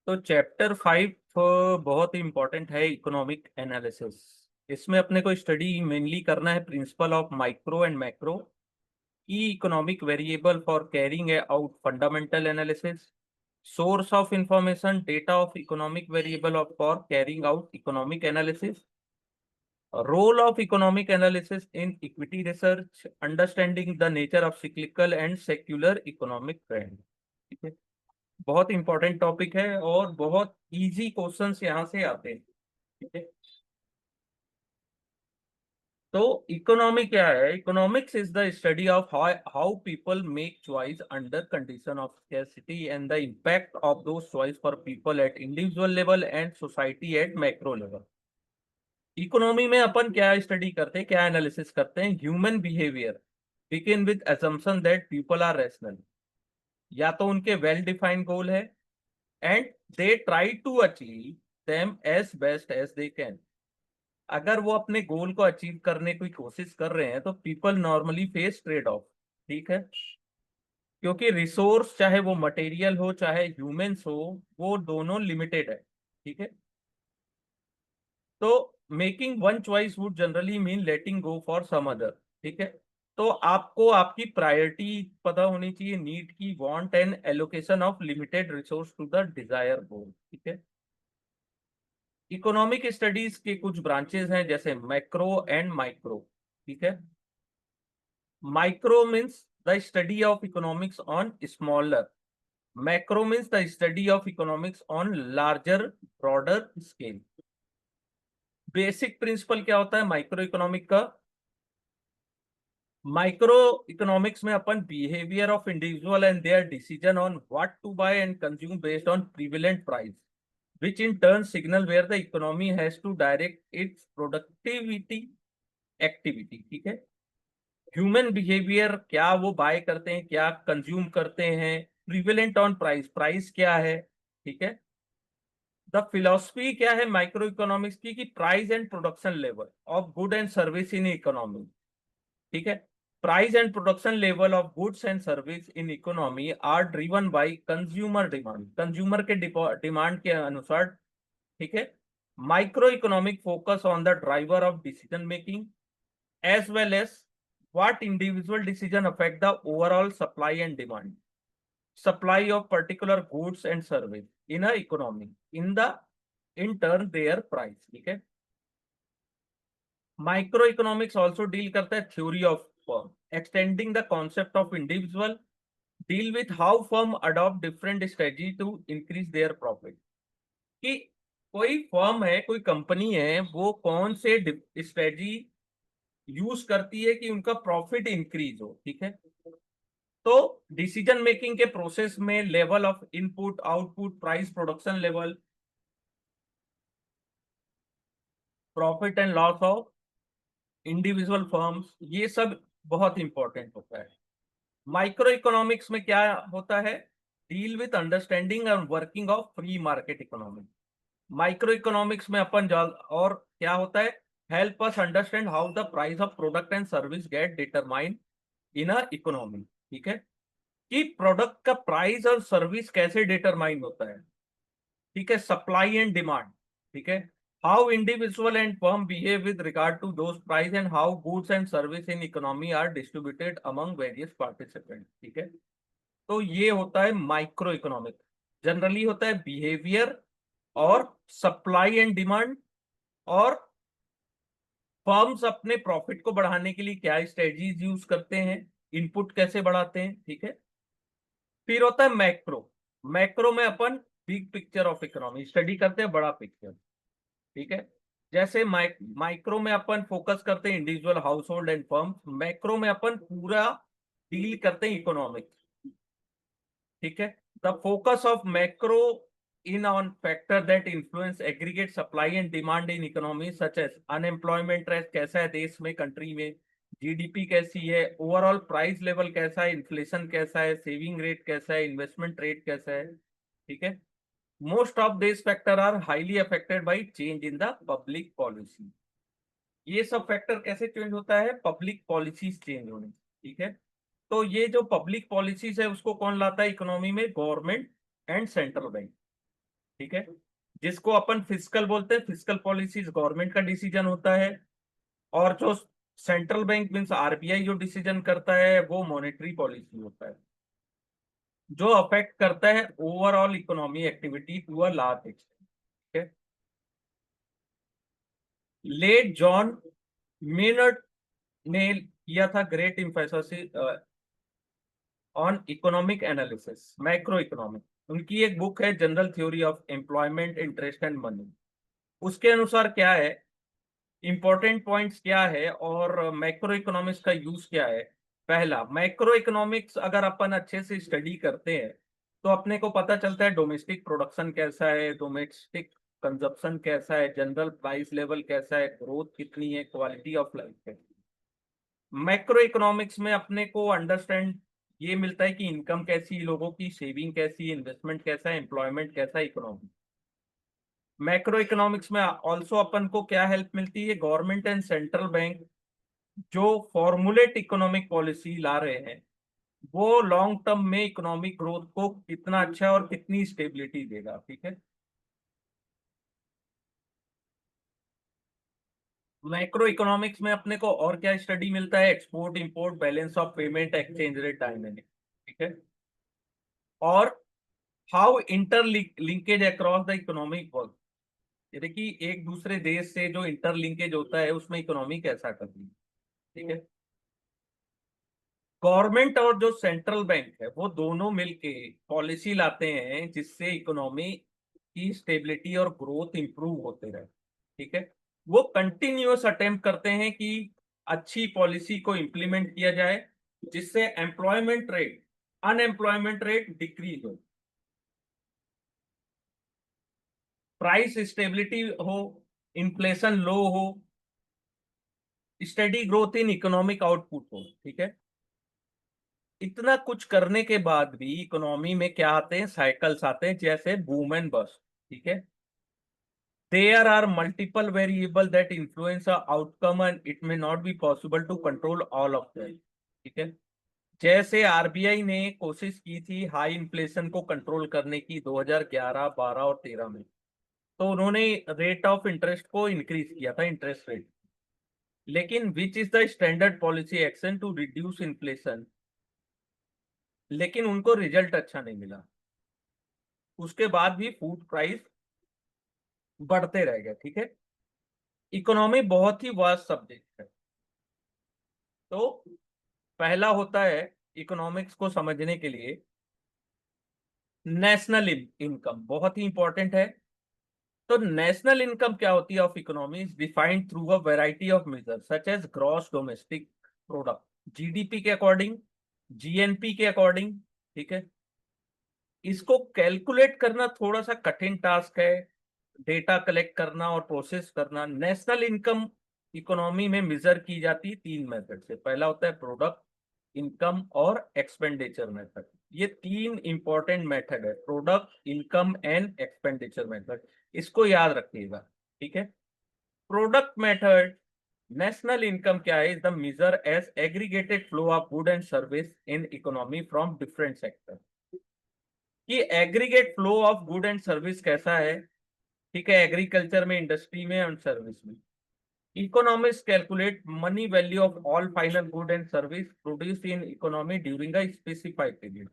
तो चैप्टर 5 बहुत ही इंपॉर्टेंट है, इकोनॉमिक एनालिसिस। इसमें अपने को स्टडी मेनली करना है principle of micro and macro, की economic variable for carrying out fundamental analysis, source of information, data of economic variable of for carrying out economic analysis, role of economic analysis in equity research, understanding the nature of cyclical and secular economic trend. ठीक है, बहुत important topic है और बहुत easy questions यहाँ से आते हैं। ठीक है, तो इकोनॉमी क्या है? Economics is the study of how people make choice under condition of scarcity and the impact of those choice for people at individual level and society at macro level. Economy में अपन क्या study करते हैं, क्या analysis करते हैं? Human behaviour begin with assumption that people are rational. या तो उनके वेल डिफाइंड गोल है and they try to achieve them as best as they can. अगर वो अपने गोल को अचीव करने की कोशिश कर रहे हैं तो people normally face trade off. ठीक है, क्योंकि रिसोर्स चाहे वो मटेरियल हो चाहे ह्यूमंस हो, वो दोनों लिमिटेड है। ठीक है, तो making one choice would generally mean letting go for some other. ठीक है, तो आपको आपकी प्रायोरिटी पता होनी चाहिए, नीड की, want and allocation of limited resource to the desire goal. ठीक है, इकोनॉमिक स्टडीज के कुछ ब्रांचेस हैं जैसे मैक्रो एंड माइक्रो। ठीक है, micro means the study of economics on smaller, macro means the study of economics on larger broader scale. Basic principle क्या होता है माइक्रो इकोनॉमिक का? माइक्रो इकोनॉमिक्स में अपन behaviour of individual and their decision on what to buy and consume based on prevalent price, which in turn signal where the economy has to direct its productivity activity। ठीक है, human behaviour, क्या वो bye करते हैं, क्या consume करते हैं, prevalent on price, price क्या है। ठीक है, द फिलोसफी क्या है माइक्रो इकोनॉमिक्स की कि price and production level of good and service in economy. ठीक है, price and production level of goods and service in economy are driven by consumer demand, consumer के डिमांड के अनुसार। ठीक है, micro economic focus on the driver of decision making as well as what individual decision affect the overall supply and demand, supply of particular goods and service in a economy, in the in turn their price। ठीक है, micro economics also deal करता है theory of firm, extending the concept of individual, deal with how firm adopt different strategy to increase their profit. कि कोई firm है, कोई company है, वो कौन से स्ट्रेटजी यूज करती है कि उनका प्रॉफिट इंक्रीज हो। ठीक है, तो डिसीजन मेकिंग के प्रोसेस में level of input, output, price, production level, profit and loss of individual firms, ये सब बहुत इंपॉर्टेंट होता है। माइक्रो इकोनॉमिक्स में क्या होता है? Deal with understanding and working of free market economy. Micro economics में अपन और क्या होता है? Help us understand how the price of product and service get determined in a economy. ठीक है, कि प्रोडक्ट का प्राइस और सर्विस कैसे डिटरमाइन होता है। ठीक है, सप्लाई एंड डिमांड। ठीक है, how individual and firm behave with regard to those price and how goods and service in economy are distributed among various participant. ठीक है, तो ये होता है माइक्रो इकोनॉमिक। जनरली होता है बिहेवियर और सप्लाई एंड डिमांड, और फर्म्स अपने प्रॉफिट को बढ़ाने के लिए क्या स्ट्रेटजीज यूज करते हैं, इनपुट कैसे बढ़ाते हैं। ठीक है, फिर होता है मैक्रो। मैक्रो में अपन big picture of economy study करते हैं, बड़ा पिक्चर। ठीक है, जैसे माइक्रो में अपन फोकस करते हैं individual, household and firm. Macro में अपन पूरा डील करते हैं इकोनॉमिक्स। ठीक है, the focus of macro in on factor that influence aggregate supply and demand in economy such as unemployment rate कैसा है देश में, कंट्री में, जीडीपी कैसी है, ओवरऑल प्राइस लेवल कैसा है, इन्फ्लेशन कैसा है, सेविंग रेट कैसा है, इन्वेस्टमेंट रेट कैसा है। ठीक है, most of this factor are highly affected by change in the public policy. ये सब फैक्टर कैसे चेंज होता है? पब्लिक पॉलिसीज चेंज होने। ठीक है, तो ये जो पब्लिक पॉलिसीज है उसको कौन लाता है इकोनॉमी में? Government and central bank. ठीक है, जिसको अपन फिस्कल बोलते हैं। फिस्कल पॉलिसीज गवर्नमेंट का डिसीजन होता है, और जो सेंट्रल बैंक मीन्स आरबीआई जो डिसीजन करता है वो मॉनेटरी पॉलिसी होता है, जो अफेक्ट करता है overall economy activity to a large extent. ठीक है, लेट जॉन मेनर्ड ने किया था great emphasis on economic analysis, macro economic. उनकी एक बुक है general theory of employment, interest and money. उसके अनुसार क्या है, इंपॉर्टेंट पॉइंट्स क्या है और मैक्रो इकोनॉमिक्स का यूज क्या है। पहला, मैक्रो इकोनॉमिक्स अगर अपन अच्छे से स्टडी करते हैं तो अपने को पता चलता है डोमेस्टिक प्रोडक्शन कैसा है, डोमेस्टिक कंजप्शन कैसा है, जनरल प्राइस लेवल कैसा है, ग्रोथ कितनी है, क्वालिटी ऑफ लाइफ कैसी है। मैक्रो इकोनॉमिक्स में अपने को अंडरस्टैंड ये मिलता है कि इनकम कैसी है, लोगों की सेविंग कैसी है, इन्वेस्टमेंट कैसा है, एम्प्लॉयमेंट कैसा है, इकोनॉमी। मैक्रो इकोनॉमिक्स में ऑल्सो अपन को क्या हेल्प मिलती है, गवर्नमेंट एंड सेंट्रल बैंक जो फॉर्मुलेट इकोनॉमिक पॉलिसी ला रहे हैं वो लॉन्ग टर्म में इकोनॉमिक ग्रोथ को कितना अच्छा और कितनी स्टेबिलिटी देगा। ठीक है, मैक्रो इकोनॉमिक्स में अपने को और क्या स्टडी मिलता है, export import, balance of payment, exchange rate dynamic. ठीक है, और how inter linkage across the economic work, यानी कि एक दूसरे देश से जो इंटर लिंकेज होता है उसमें इकोनॉमी कैसा करती है। ठीक है, गवर्नमेंट और जो सेंट्रल बैंक है वो दोनों मिलके पॉलिसी लाते हैं जिससे इकोनॉमी की स्टेबिलिटी और ग्रोथ इंप्रूव होते रहे। ठीक है, वो कंटिन्यूअस अटेम्प्ट करते हैं कि अच्छी पॉलिसी को इम्प्लीमेंट किया जाए जिससे employment rate, unemployment rate decrease हो, प्राइस स्टेबिलिटी हो, इन्फ्लेशन लो हो, study growth in economic output हो। ठीक है, इतना कुछ करने के बाद भी इकोनॉमी में क्या आते हैं, साइकिल्स आते हैं जैसे बूम एंड बस्ट। ठीक है, there are multiple variable that influence a outcome and it may not be possible to control all of them. ठीक है, जैसे आरबीआई ने कोशिश की थी हाई इन्फ्लेशन को कंट्रोल करने की 2011, 12 और 13 में, तो उन्होंने रेट ऑफ इंटरेस्ट को इंक्रीज किया था, इंटरेस्ट रेट। लेकिन which is the standard policy action to reduce inflation, लेकिन उनको रिजल्ट अच्छा नहीं मिला, उसके बाद भी फूड प्राइस बढ़ते रह गए। ठीक है, इकोनॉमी बहुत ही वास्ट सब्जेक्ट है। तो पहला होता है इकोनॉमिक्स को समझने के लिए नेशनल इनकम बहुत ही इंपॉर्टेंट है। तो नेशनल इनकम क्या होती है of economy is defined through a variety of measure such as gross domestic product, GDP के अकॉर्डिंग, जीएनपी के अकॉर्डिंग। ठीक है, इसको कैलकुलेट करना थोड़ा सा कठिन टास्क है, डेटा कलेक्ट करना और प्रोसेस करना। नेशनल इनकम इकोनॉमी में मेजर की जाती है तीन मेथड से। पहला होता है प्रोडक्ट इनकम और एक्सपेंडिचर मेथड। ये तीन इंपॉर्टेंट मेथड है, product income and expenditure method, इसको याद रखिएगा। ठीक है, प्रोडक्ट मेथड, नेशनल इनकम क्या है, is the measure as aggregated flow of good and service in economy from different sector. कि aggregate flow of good and service कैसा है। ठीक है, एग्रीकल्चर में, इंडस्ट्री में और सर्विस में। Economics calculate money value of all final good and service produce in economy during a specified period.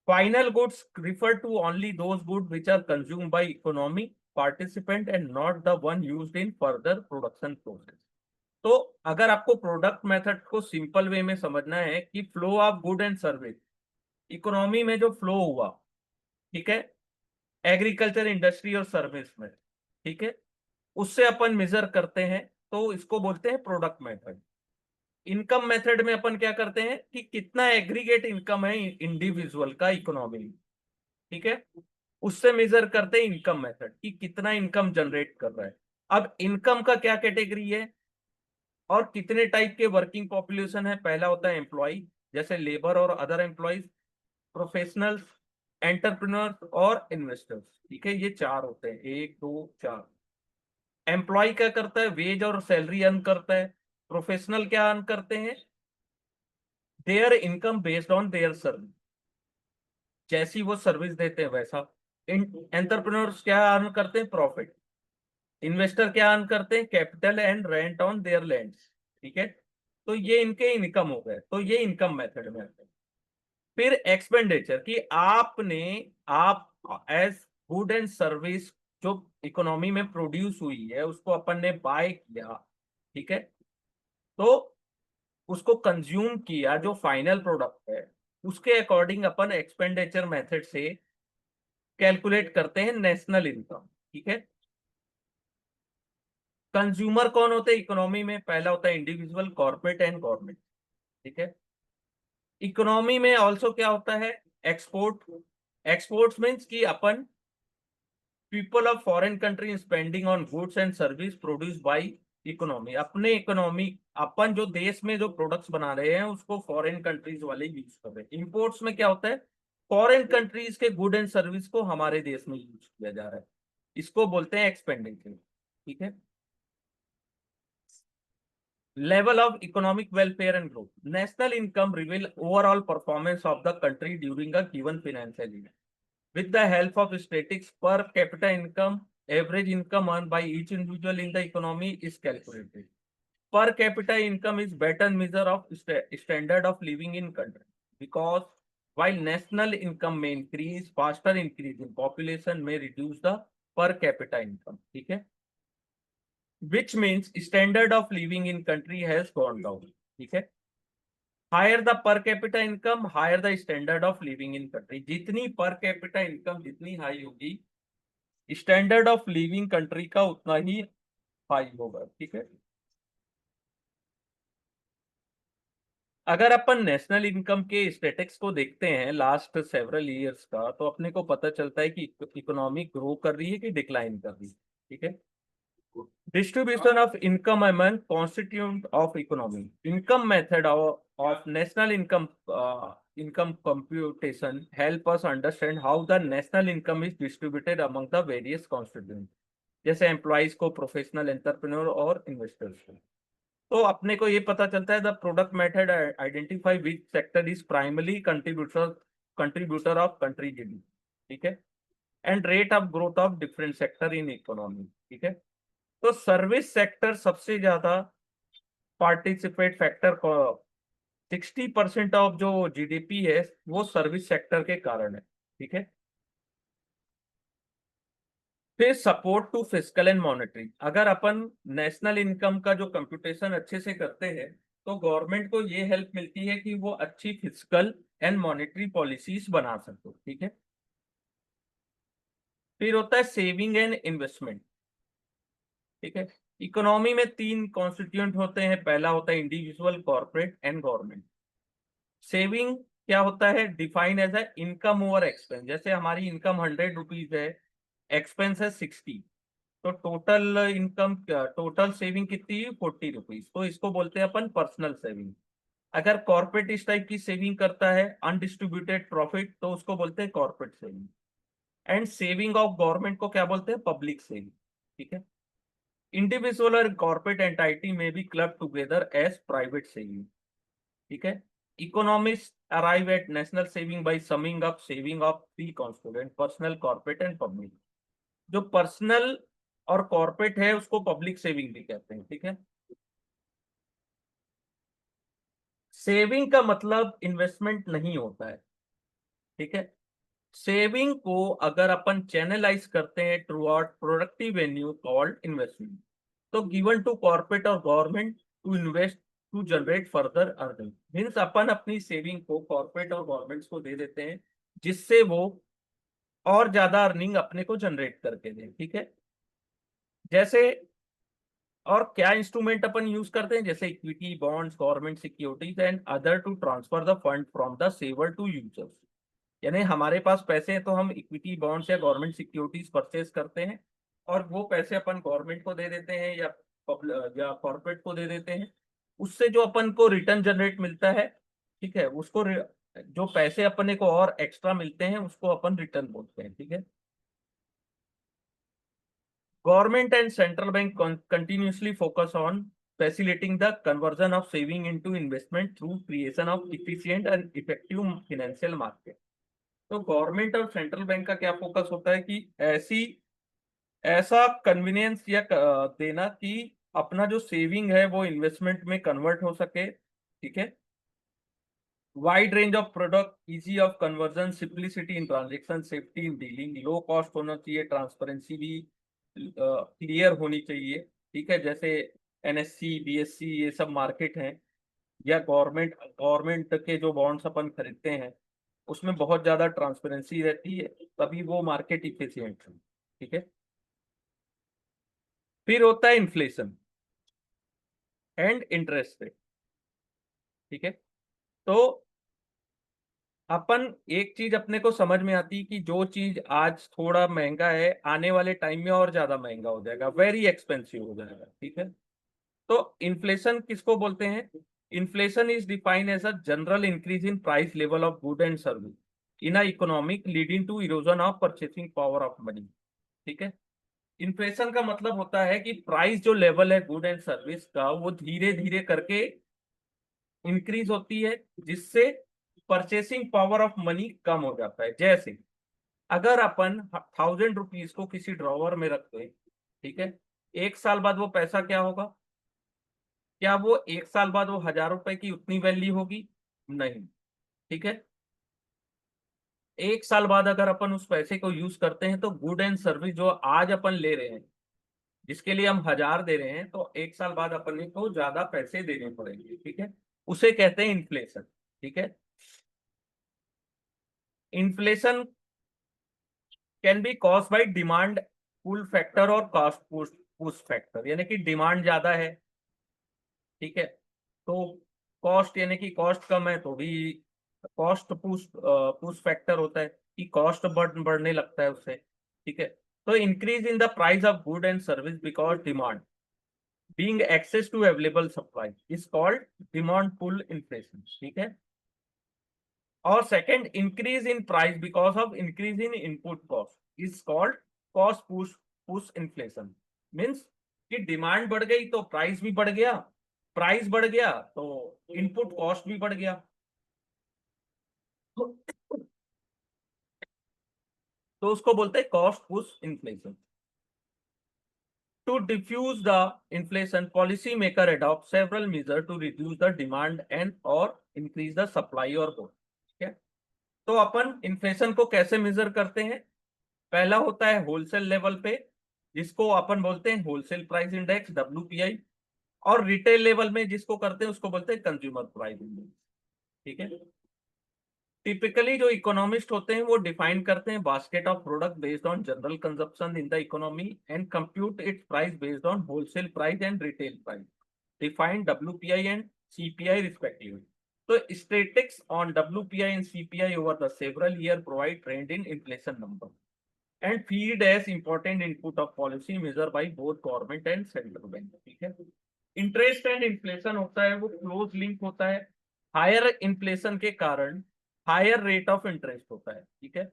Final goods refer to only those good which are consumed by economy participant and not the one used in further production process. तो अगर आपको product method को simple way में समझना है कि flow of good and service, economy में जो फ्लो हुआ, ठीक है, एग्रीकल्चर, इंडस्ट्री और सर्विस में, ठीक है, उससे अपन मेजर करते हैं, तो इसको बोलते हैं प्रोडक्ट मेथड। इनकम मेथड में अपन क्या करते हैं कि कितना एग्रीगेट इनकम है इंडिविजुअल का इकोनॉमी, ठीक है, उससे मेजर करते हैं इनकम मेथड कि कितना इनकम जनरेट कर रहा है। अब इनकम का क्या कैटेगरी है और कितने टाइप के वर्किंग पॉपुलेशन है। पहला होता है एम्प्लॉय, जैसे लेबर और अदर एम्प्लॉयज, प्रोफेशनल्स, एंटरप्रेन्योर्स और इन्वेस्टर्स। ठीक है, ये चार होते हैं, एक दो चार। एम्प्लॉय क्या करता है, वेज और सैलरी अर्न करता है। प्रोफेशनल क्या अर्न करते हैं, there income based on their service, जैसी वो सर्विस देते हैं वैसा। एंटरप्रेन्योर्स क्या अर्न करते हैं? प्रॉफिट। इन्वेस्टर क्या अर्न करते हैं? Capital and rent on their lands. ठीक है, तो ये इनके इनकम हो गए, तो ये इनकम मेथड में आते हैं। फिर एक्सपेंडिचर की आप एज गुड एंड सर्विस जो इकोनॉमी में प्रोड्यूस हुई है उसको अपन ने बाय किया, ठीक है, तो उसको कंज्यूम किया, जो फाइनल प्रोडक्ट है उसके अकॉर्डिंग अपन एक्सपेंडिचर मेथड से कैलकुलेट करते हैं नेशनल इनकम। ठीक है, कंज्यूमर कौन होते हैं इकोनॉमी में? पहला होता है इंडिविजुअल, कॉर्पोरेट एंड गवर्नमेंट। ठीक है, इकोनॉमी में ऑल्सो क्या होता है? एक्सपोर्ट। एक्सपोर्ट्स मीन्स कि अपन people of foreign country spending on goods and service produce by economy. अपने इकोनॉमी, अपन जो देश में जो प्रोडक्ट्स बना रहे हैं उसको फॉरेन कंट्रीज वाले यूज कर रहे हैं। इंपोर्ट्स में क्या होता है? फॉरेन कंट्रीज के गुड एंड सर्विस को हमारे देश में यूज किया जा रहा है, इसको बोलते हैं एक्सपेंडिचर। ठीक है, level of economic welfare and growth. National income reveal overall performance of the country during a given financial year. With the help of statistics, per capita income, average income earned by each individual in the economy is calculated. Per capita income is better measure of standard of living in country, because while national income may increase, faster increase in population may reduce the per capita income. ठीक है, which means standard of living in country has gone down. ठीक है, higher the per capita income, higher the standard of living in country. जितनी per capita income जितनी high होगी, standard of living country का उतना ही हाई होगा। ठीक है, अगर अपन नेशनल इनकम के स्टेटिक्स को देखते हैं लास्ट सेवरल इयर्स का, तो अपने को पता चलता है कि इकोनॉमी ग्रो कर रही है कि डिक्लाइन कर रही है। ठीक है, distribution of income among constituent of economy. Income method of national income computation help us understand how the national income is distributed among the various constituents, जैसे एम्प्लॉइज को, प्रोफेशनल, एंटरप्रेन्योर और इन्वेस्टर्स को। तो अपने को ये पता चलता है the product method identify which sector is primary contributor of country GDP. ठीक है, and rate of growth of different sector in economy. ठीक है, तो सर्विस सेक्टर सबसे ज्यादा पार्टिसिपेट फैक्टर को, 60% ऑफ जो जीडीपी है वो सर्विस सेक्टर के कारण है। ठीक है, फिर support to fiscal and monetary. अगर अपन नेशनल इनकम का जो कंप्यूटेशन अच्छे से करते हैं तो गवर्नमेंट को ये हेल्प मिलती है कि वो अच्छी फिस्कल एंड मॉनेटरी पॉलिसीज बना सके। ठीक है, फिर होता है सेविंग एंड इन्वेस्टमेंट। ठीक है, इकोनॉमी में तीन कॉन्स्टिट्यूएंट होते हैं, पहला होता है individual, corporate and government. Saving क्या होता है? Define as a income over expense. जैसे हमारी इनकम 100 रुपीज है, एक्सपेंस है 60, तो टोटल इनकम, टोटल सेविंग कितनी है? 40 रुपीज, तो इसको बोलते हैं अपन पर्सनल सेविंग। अगर कॉर्पोरेट इस टाइप की सेविंग करता है अनडिस्ट्रीब्यूटेड प्रॉफिट, तो उसको बोलते हैं corporate saving. And saving of government को क्या बोलते हैं? Public saving. ठीक है, इंडिविजुअल और कॉर्पोरेट एंटाइटी में भी club together as private saving. ठीक है, economist arrive at national saving by summing up saving of three constituent, personal, corporate and public. जो पर्सनल और कॉर्पोरेट है उसको पब्लिक सेविंग भी कहते हैं। ठीक है, सेविंग का मतलब इन्वेस्टमेंट नहीं होता है। ठीक है, सेविंग को अगर अपन चैनलाइज करते हैं through out productive venue called investment, तो गिवन टू कॉर्पोरेट और government to invest to generate further earning. Means अपन अपनी सेविंग को कॉर्पोरेट और गवर्नमेंट्स को दे देते हैं जिससे वो और ज्यादा अर्निंग अपने को जनरेट करके दें। ठीक है, जैसे और क्या इंस्ट्रूमेंट अपन यूज करते हैं? जैसे equity, bonds, government securities and other to transfer the fund from the saver to users. यानी हमारे पास पैसे हैं तो हम इक्विटी, बॉन्ड्स या गवर्नमेंट सिक्योरिटीज परचेज करते हैं और वो पैसे अपन गवर्नमेंट को दे देते हैं या कॉर्पोरेट को दे देते हैं। उससे जो अपन को रिटर्न जनरेट मिलता है, ठीक है, उसको जो पैसे अपने को और एक्स्ट्रा मिलते हैं उसको अपन रिटर्न बोलते हैं। ठीक है, Government and central bank continuously focus on facilitating the conversion of saving into investment through creation of efficient and effective financial market. तो गवर्नमेंट और सेंट्रल बैंक का क्या फोकस होता है कि ऐसा कन्वीनियंस या देना कि अपना जो सेविंग है वो इन्वेस्टमेंट में कन्वर्ट हो सके, ठीक है। Wide range of product, easy of conversion, simplicity in transaction, safety in dealing, low cost होना चाहिए, ट्रांसपेरेंसी भी क्लियर होनी चाहिए, ठीक है। जैसे एनएससी, बीएससी ये सब मार्केट हैं, या गवर्नमेंट गवर्नमेंट के जो बॉन्ड्स अपन खरीदते हैं उसमें बहुत ज्यादा ट्रांसपेरेंसी रहती है, तभी वो मार्केट इफिशिएंट है, ठीक है। फिर होता है इन्फ्लेशन एंड इंटरेस्ट रेट, ठीक है। तो अपन एक चीज अपने को समझ में आती कि जो चीज आज थोड़ा महंगा है आने वाले टाइम में और ज्यादा महंगा हो जाएगा, वेरी एक्सपेंसिव हो जाएगा, ठीक है। तो इन्फ्लेशन किसको बोलते हैं? Inflation is defined as a general increase in price level of good and service in a economic leading to erosion of purchasing power of money, ठीक है। इन्फ्लेशन का मतलब होता है कि प्राइस जो लेवल है गुड एंड सर्विस का वो धीरे धीरे करके इंक्रीज होती है, जिससे परचेसिंग पावर ऑफ मनी कम हो जाता है। जैसे अगर अपन 1000 रुपीज को किसी ड्रॉवर में रखते, ठीक है, 1 साल बाद वो पैसा क्या होगा? क्या वो 1 साल बाद वो 1000 रुपए की उतनी वैल्यू होगी? नहीं, ठीक है। 1 साल बाद अगर अपन उस पैसे को यूज करते हैं तो गुड एंड सर्विस जो आज अपन ले रहे हैं, जिसके लिए हम 1000 दे रहे हैं, तो 1 साल बाद अपन को ज्यादा पैसे देने पड़ेंगे, ठीक है। उसे कहते हैं इन्फ्लेशन, ठीक है। Inflation can be cause by demand pull factor और कॉस्ट पुश फैक्टर, यानी कि डिमांड ज्यादा है, ठीक है, तो कॉस्ट यानी कि कॉस्ट कम है तो भी कॉस्ट पुश पुश फैक्टर होता है कि कॉस्ट बढ़ने लगता है उससे, ठीक है। तो increase in the price of good and service because demand being excess to available supply is called demand pull inflation, ठीक है। और second, increase in price because of increase in input cost is called cost push push inflation. Means कि demand बढ़ गई तो price भी बढ़ गया, प्राइस बढ़ गया तो इनपुट कॉस्ट भी बढ़ गया, तो उसको बोलते हैं cost push inflation. To diffuse the inflation, policymaker adopt several measures to reduce the demand and or increase the supply or both, ठीक है। तो अपन इन्फ्लेशन को कैसे मेजर करते हैं? पहला होता है होलसेल लेवल पे, जिसको अपन बोलते हैं होलसेल प्राइस इंडेक्स WPI, और रिटेल लेवल में जिसको करते हैं उसको बोलते हैं कंज्यूमर प्राइस इंडेक्स, ठीक है। टिपिकली जो इकोनॉमिस्ट होते हैं वो डिफाइन करते हैं basket of product based on general consumption in the economy and compute its price based on wholesale price and retail price, define WPI and CPI respectively. तो statistics on WPI and CPI over the several year provide trend in inflation number and feed as important input of policy measure by both government and central bank, ठीक है। Interest and inflation होता है वो close link होता है। Higher inflation के कारण higher rate of interest होता है, ठीक है,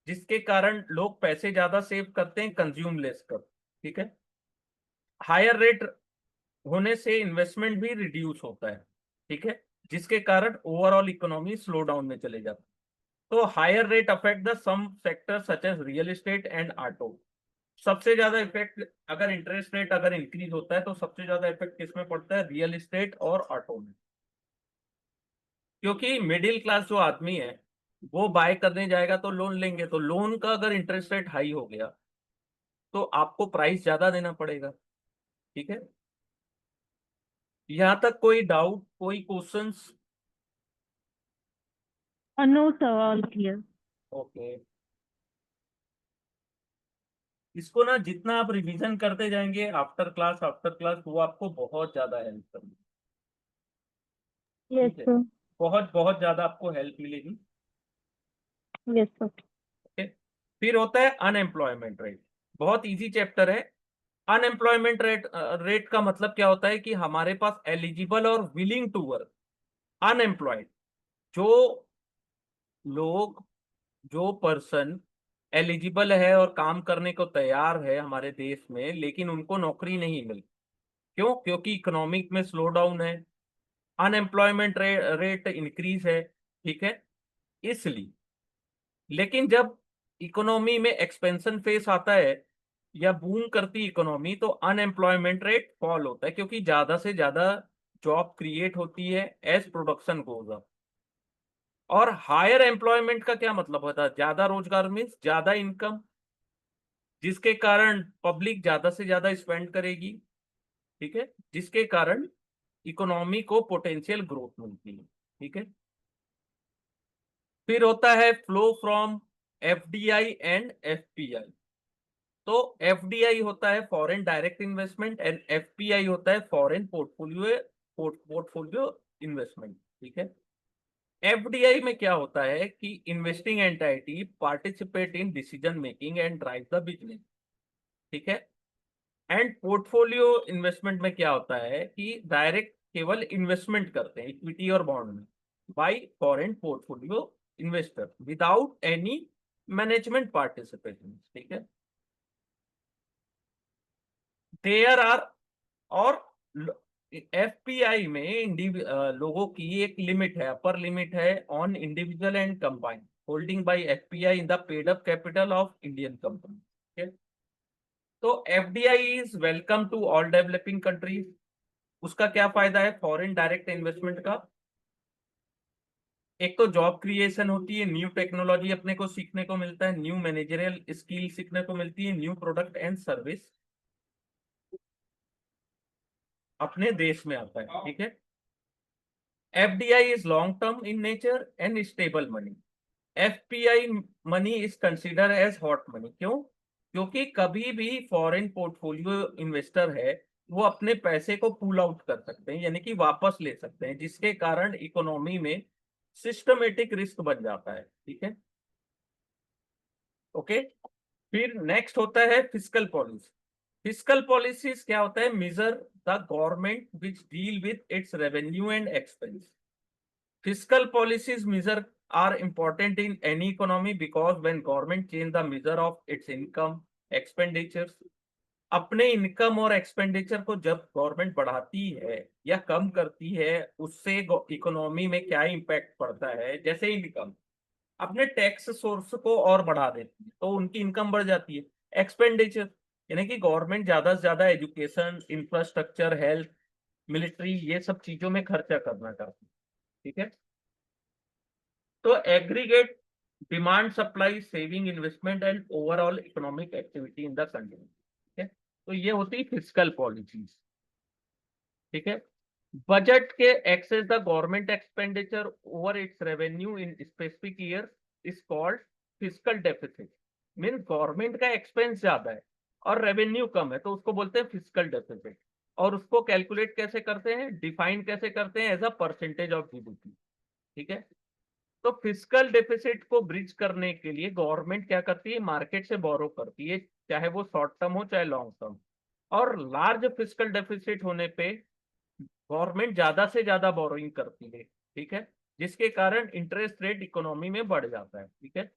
जिसके कारण लोग पैसे ज्यादा सेव करते हैं, कंज्यूम लेस कर, ठीक है। हायर रेट होने से इन्वेस्टमेंट भी रिड्यूस होता है, ठीक है, जिसके कारण ओवरऑल इकोनॉमी स्लो डाउन में चले जाती है। तो higher rate affect the some sector such as real estate and auto. सबसे ज्यादा इफेक्ट अगर इंटरेस्ट रेट अगर इंक्रीज होता है तो सबसे ज्यादा इफेक्ट किसमें पड़ता है? रियल एस्टेट और ऑटो में, क्योंकि मिडिल क्लास जो आदमी है वो बाय करने जाएगा तो लोन लेंगे, तो लोन का अगर इंटरेस्ट रेट हाई हो गया तो आपको प्राइस ज्यादा देना पड़ेगा, ठीक है। यहाँ तक कोई डाउट, कोई questions? No, sir, all clear. Okay. इसको ना जितना आप रिवीजन करते जाएंगे आफ्टर क्लास वो आपको बहुत ज्यादा हेल्प करेगी, Yes, ठीक है, sir. बहुत बहुत ज्यादा आपको हेल्प मिलेगी, Yes, sir. ओके। फिर होता है अनएम्प्लॉयमेंट रेट, बहुत इजी चैप्टर है। अनएम्प्लॉयमेंट रेट का मतलब क्या होता है कि हमारे पास एलिजिबल और विलिंग टू वर्क अनएम्प्लॉयड जो लोग, जो पर्सन एलिजिबल है और काम करने को तैयार है हमारे देश में, लेकिन उनको नौकरी नहीं मिल, क्यों? क्योंकि इकोनॉमिक में स्लो डाउन है, अनएम्प्लॉयमेंट रेट इंक्रीज है, ठीक है, इसलिए लेकिन जब इकोनॉमी में एक्सपेंशन फेस आता है या बूम करती इकोनॉमी, तो अनएम्प्लॉयमेंट रेट फॉल होता है, क्योंकि ज्यादा से ज्यादा जॉब क्रिएट होती है एज प्रोडक्शन गोज अप। और हायर एम्प्लॉयमेंट का क्या मतलब होता है? ज्यादा रोजगार मीन्स ज्यादा इनकम, जिसके कारण पब्लिक ज्यादा से ज्यादा स्पेंड करेगी। ठीक है, जिसके कारण इकोनॉमी को पोटेंशियल ग्रोथ मिलती है। ठीक है, फिर होता है flow from FDI and FPI. तो एफडीआई होता है foreign direct investment and FPI होता है फॉरेन पोर्टफोलियो इन्वेस्टमेंट। ठीक है, एफडीआई में क्या होता है कि investing entity participate in decision making and drive the business. ठीक है, एंड पोर्टफोलियो इन्वेस्टमेंट में क्या होता है कि डायरेक्ट केवल इन्वेस्टमेंट करते हैं इक्विटी और बॉन्ड में bye foreign portfolio investor without any management participation. ठीक है, देयर आर, और एफपीआई में लोगों की एक लिमिट है, अपर लिमिट है on individual and combined holding by FPI in the paid up capital of Indian company. तो FDI is welcome to all developing countries. उसका क्या फायदा है फॉरेन डायरेक्ट इन्वेस्टमेंट का? एक तो जॉब क्रिएशन होती है, न्यू टेक्नोलॉजी अपने को सीखने को मिलता है, न्यू मैनेजरियल स्किल सीखने को मिलती है, न्यू प्रोडक्ट एंड सर्विस अपने देश में आता है। ठीक है, FDI is long term in nature and stable money. FPI money is consider as hot money. क्यों? क्योंकि कभी भी फॉरेन पोर्टफोलियो इन्वेस्टर है, वो अपने पैसे को पुल आउट कर सकते हैं, यानी कि वापस ले सकते हैं, जिसके कारण इकोनॉमी में सिस्टमेटिक रिस्क बन जाता है। ठीक है, ओके। फिर नेक्स्ट होता है फिस्कल पॉलिसी। फिस्कल पॉलिसीज क्या होता है? Measure the government which deal with its revenue and expense. Fiscal policies measure are important in any economy because when government change the measure of its income, expenditures, अपने income और expenditure को जब government बढ़ाती है या कम करती है, उससे इकोनॉमी में क्या इम्पैक्ट पड़ता है। जैसे इनकम अपने टैक्स सोर्स को और बढ़ा देती है तो उनकी इनकम बढ़ जाती है। एक्सपेंडिचर यानी कि गवर्नमेंट ज्यादा से ज्यादा एजुकेशन, इंफ्रास्ट्रक्चर, हेल्थ, मिलिट्री, ये सब चीजों में खर्चा करना चाहती है। ठीक है, तो aggregate demand, supply, saving, investment and overall economic activity in the country. ठीक है, तो ये होती है फिस्कल पॉलिसीज। ठीक है, बजट के excess the government expenditure over its revenue in specific year is called fiscal deficit. Mean government का एक्सपेंस ज्यादा है और रेवेन्यू कम है, तो उसको बोलते हैं फिस्कल डेफिसिट। और उसको कैलकुलेट कैसे करते हैं, डिफाइन कैसे करते हैं? As a percentage of GDP. ठीक है, तो फिस्कल डेफिसिट को ब्रिज करने के लिए गवर्नमेंट क्या करती है? मार्केट से बोरो करती है, चाहे वो शॉर्ट टर्म हो चाहे लॉन्ग टर्म। और लार्ज फिस्कल डेफिसिट होने पे गवर्नमेंट ज्यादा से ज्यादा बोरोइंग करती है। ठीक है, जिसके कारण इंटरेस्ट रेट इकोनॉमी में बढ़ जाता है। ठीक है,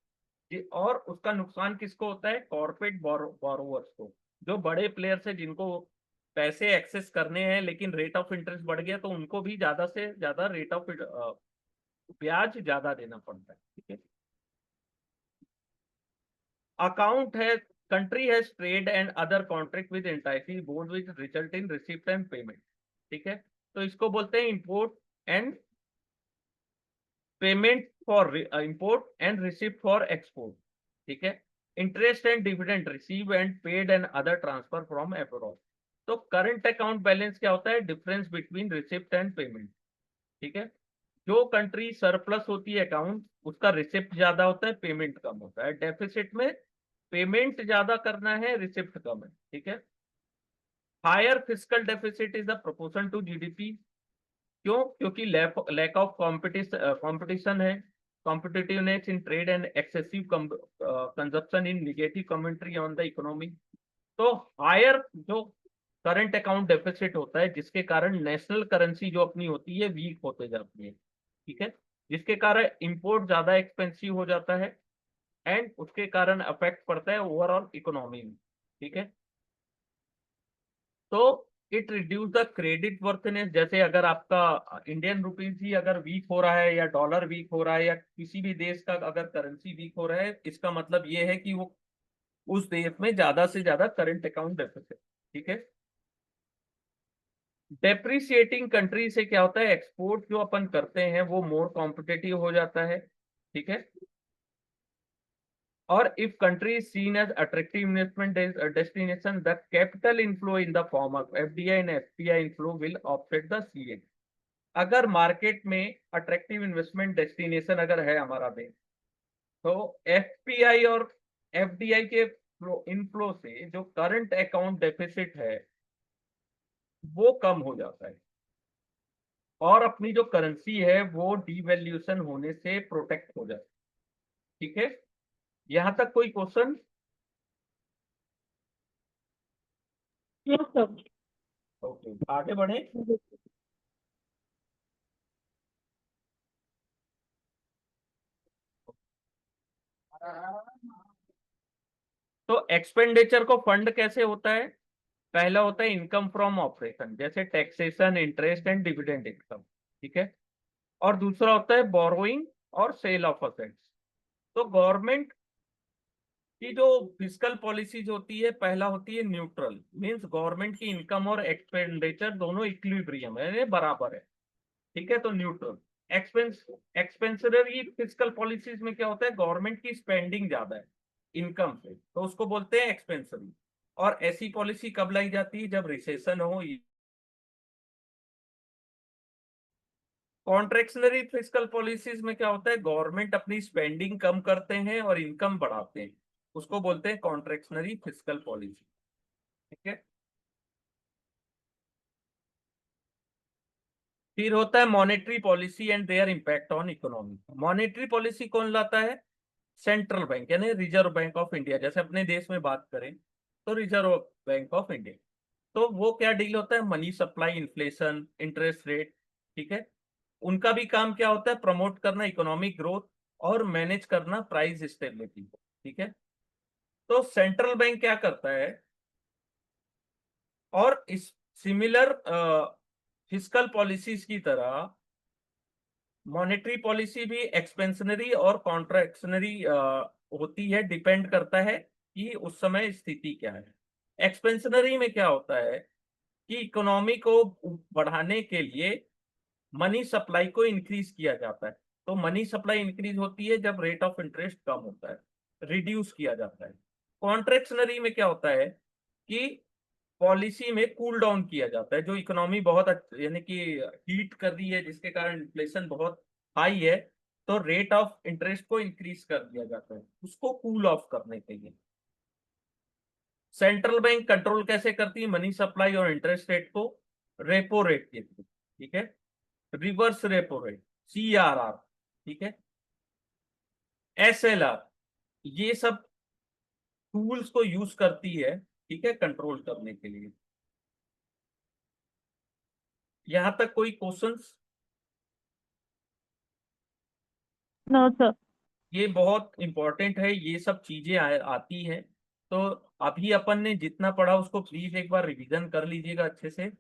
और उसका नुकसान किसको होता है? कॉर्पोरेट बोरोवर्स को, जो बड़े प्लेयर्स है जिनको पैसे एक्सेस करने हैं लेकिन रेट ऑफ इंटरेस्ट बढ़ गया, तो उनको भी ज्यादा से ज्यादा रेट ऑफ ब्याज ज्यादा देना पड़ता है। ठीक है, अकाउंट है, country has trade and other contract with entity both which result in receipt and payment. ठीक है, तो इसको बोलते हैं import and payment for import and receipt for export. ठीक है, interest and dividend receive and paid and other transfer from abroad. तो current account balance क्या होता है? Difference between receipt and payment. ठीक है, जो कंट्री सरप्लस होती है अकाउंट, उसका रिसिप्ट ज्यादा होता है, पेमेंट कम होता है। डेफिसिट में पेमेंट ज्यादा करना है, रिसिप्ट कम है। ठीक है, higher fiscal deficit is the proportion to GDP. क्यों? क्योंकि लैक ऑफ कंपटीशन है, competitiveness in trade and excessive consumption in negative commentary on the economy. तो हायर जो करंट अकाउंट डेफिसिट होता है, जिसके कारण नेशनल करेंसी जो अपनी होती है वीक होते जाती है। ठीक है, जिसके कारण इंपोर्ट ज्यादा एक्सपेंसिव हो जाता है एंड उसके कारण अफेक्ट पड़ता है ओवरऑल इकोनॉमी में। ठीक है, तो इट रिड्यूस द क्रेडिट वर्थनेस। जैसे अगर आपका इंडियन रुपीज ही अगर वीक हो रहा है या डॉलर वीक हो रहा है या किसी भी देश का अगर करेंसी वीक हो रहा है, इसका मतलब ये है कि वो उस देश में ज्यादा से ज्यादा करंट अकाउंट डेफिसिट। ठीक है। डेप्रिसिएटिंग कंट्री से क्या होता है, एक्सपोर्ट जो अपन करते हैं वो मोर कॉम्पिटिटिव हो जाता है। ठीक है। और if country is seen as attractive investment destination, the capital inflow in the form of FDI and FPI inflow will offset the CM. अगर मार्केट में अट्रैक्टिव इन्वेस्टमेंट डेस्टिनेशन अगर है हमारा देश, तो एफपीआई और एफडीआई के इनफ्लो से जो करंट अकाउंट डेफिसिट है वो कम हो जाता है और अपनी जो करेंसी है वो डिवैल्यूएशन होने से प्रोटेक्ट हो जाती है। ठीक है। यहां तक कोई क्वेश्चन? Yes, sir. ओके, आगे बढ़े। तो एक्सपेंडिचर को फंड कैसे होता है? पहला होता है इनकम फ्रॉम ऑपरेशन, जैसे taxation, interest and dividend income. ठीक है। और दूसरा होता है बोरोइंग और सेल ऑफ असेट्स। तो गवर्नमेंट की जो फिस्कल पॉलिसीज होती है, पहला होती है न्यूट्रल, मींस गवर्नमेंट की इनकम और एक्सपेंडिचर दोनों इक्विलिब्रियम है, यानी बराबर है। ठीक है। तो न्यूट्रल। एक्सपेंसरी फिस्कल पॉलिसीज में क्या होता है, गवर्नमेंट की स्पेंडिंग ज्यादा है इनकम से, तो उसको बोलते हैं एक्सपेंसरी। और ऐसी पॉलिसी कब लाई जाती है, जब रिसेशन हो। कॉन्ट्रेक्शनरी फिस्कल पॉलिसीज में क्या होता है, गवर्नमेंट अपनी स्पेंडिंग कम करते हैं और इनकम बढ़ाते हैं, उसको बोलते हैं कॉन्ट्रेक्शनरी फिस्कल पॉलिसी। ठीक है। फिर होता है monetary policy and there impact on economy. Monetary policy कौन लाता है? सेंट्रल बैंक, यानी रिजर्व बैंक ऑफ इंडिया। जैसे अपने देश में बात करें तो रिजर्व बैंक ऑफ इंडिया, तो वो क्या डील होता है, money supply, inflation, interest rate. ठीक है। उनका भी काम क्या होता है, प्रमोट करना इकोनॉमिक ग्रोथ और मैनेज करना प्राइस स्टेबिलिटी। ठीक है। तो सेंट्रल बैंक क्या करता है, और इस सिमिलर फिस्कल पॉलिसीज की तरह मॉनेटरी पॉलिसी भी एक्सपेंशनरी और कॉन्ट्रैक्शनरी होती है, डिपेंड करता है कि उस समय स्थिति क्या है। एक्सपेंशनरी में क्या होता है कि इकोनॉमी को बढ़ाने के लिए मनी सप्लाई को इंक्रीज किया जाता है। तो मनी सप्लाई इंक्रीज होती है जब रेट ऑफ इंटरेस्ट कम होता है, रिड्यूस किया जाता है। कॉन्ट्रैक्शनरी में क्या होता है कि पॉलिसी में कूल डाउन किया जाता है, जो इकोनॉमी बहुत यानी कि हीट कर रही है जिसके कारण इन्फ्लेशन बहुत हाई है, तो रेट ऑफ इंटरेस्ट को इंक्रीज कर दिया जाता है उसको कूल ऑफ करने के लिए। सेंट्रल बैंक कंट्रोल कैसे करती है मनी सप्लाई और इंटरेस्ट रेट को? रेपो रेट के थ्रू। ठीक है। Reverse repo rate, CRR। ठीक है। SLR, ये सब टूल्स को यूज करती है, ठीक है, कंट्रोल करने के लिए। यहां तक कोई क्वेश्चंस? No, sir. ये बहुत इंपॉर्टेंट है, ये सब चीजें आती हैं। तो अभी अपन ने जितना पढ़ा उसको प्लीज एक बार रिवीजन कर लीजिएगा अच्छे से।